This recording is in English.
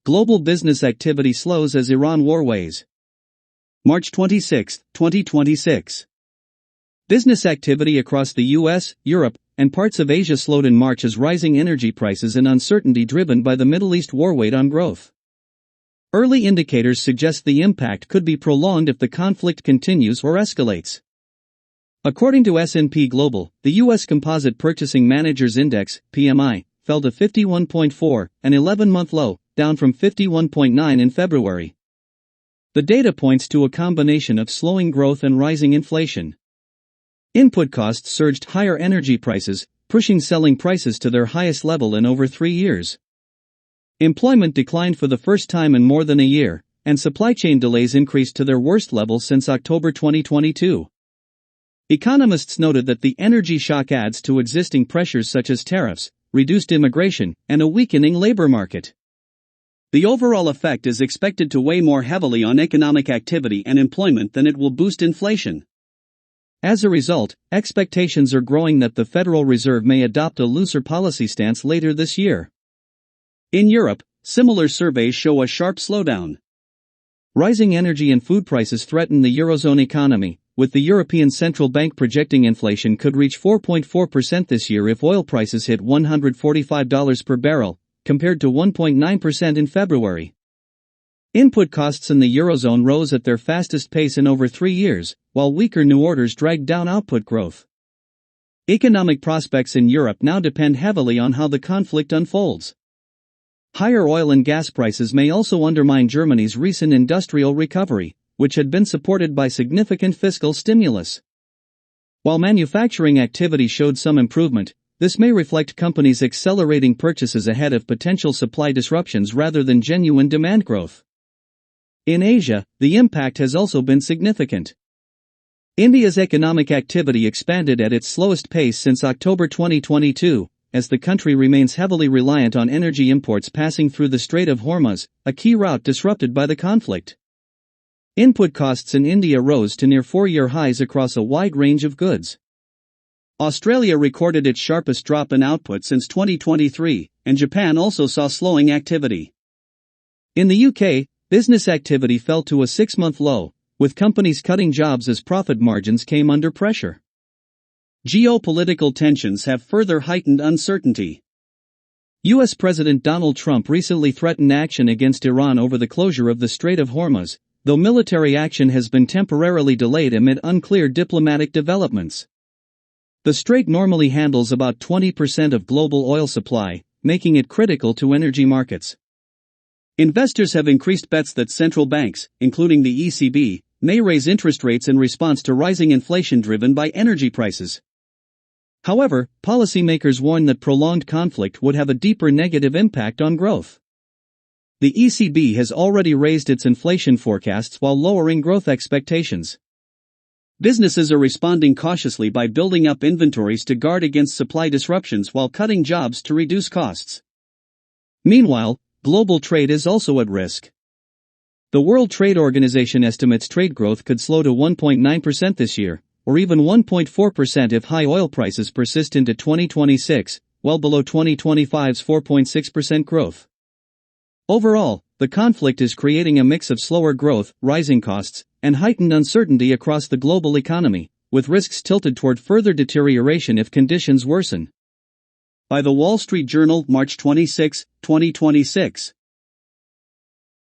Global business activity slows as Iran war weighs. March 26, 2026. Business activity across the US, Europe, and parts of Asia slowed in March as rising energy prices and uncertainty driven by the Middle East war weighed on growth. Early indicators suggest the impact could be prolonged if the conflict continues or escalates. According to S&P Global, the U.S. Composite Purchasing Managers Index, PMI, fell to 51.4, an 11-month low, down from 51.9 in February. The data points to a combination of slowing growth and rising inflation. Input costs surged, higher energy prices, pushing selling prices to their highest level in over 3 years. Employment declined for the first time in more than a year, and supply chain delays increased to their worst level since October 2022. Economists noted that the energy shock adds to existing pressures such as tariffs, reduced immigration, and a weakening labor market. The overall effect is expected to weigh more heavily on economic activity and employment than it will boost inflation. As a result, expectations are growing that the Federal Reserve may adopt a looser policy stance later this year. In Europe, similar surveys show a sharp slowdown. Rising energy and food prices threaten the Eurozone economy, with the European Central Bank projecting inflation could reach 4.4% this year if oil prices hit $145 per barrel, compared to 1.9% in February. Input costs in the Eurozone rose at their fastest pace in over 3 years, while weaker new orders dragged down output growth. Economic prospects in Europe now depend heavily on how the conflict unfolds. Higher oil and gas prices may also undermine Germany's recent industrial recovery, which had been supported by significant fiscal stimulus. While manufacturing activity showed some improvement, this may reflect companies accelerating purchases ahead of potential supply disruptions rather than genuine demand growth. In Asia, the impact has also been significant. India's economic activity expanded at its slowest pace since October 2022, as the country remains heavily reliant on energy imports passing through the Strait of Hormuz, a key route disrupted by the conflict. Input costs in India rose to near 4-year highs across a wide range of goods. Australia recorded its sharpest drop in output since 2023, and Japan also saw slowing activity. In the UK, business activity fell to a 6-month low, with companies cutting jobs as profit margins came under pressure. Geopolitical tensions have further heightened uncertainty. U.S. President Donald Trump recently threatened action against Iran over the closure of the Strait of Hormuz, though military action has been temporarily delayed amid unclear diplomatic developments. The strait normally handles about 20% of global oil supply, making it critical to energy markets. Investors have increased bets that central banks, including the ECB, may raise interest rates in response to rising inflation driven by energy prices. However, policymakers warn that prolonged conflict would have a deeper negative impact on growth. The ECB has already raised its inflation forecasts while lowering growth expectations. Businesses are responding cautiously by building up inventories to guard against supply disruptions while cutting jobs to reduce costs. Meanwhile, global trade is also at risk. The World Trade Organization estimates trade growth could slow to 1.9% this year, or even 1.4% if high oil prices persist into 2026, well below 2025's 4.6% growth. Overall, the conflict is creating a mix of slower growth, rising costs, and heightened uncertainty across the global economy, with risks tilted toward further deterioration if conditions worsen. By the Wall Street Journal, March 26, 2026.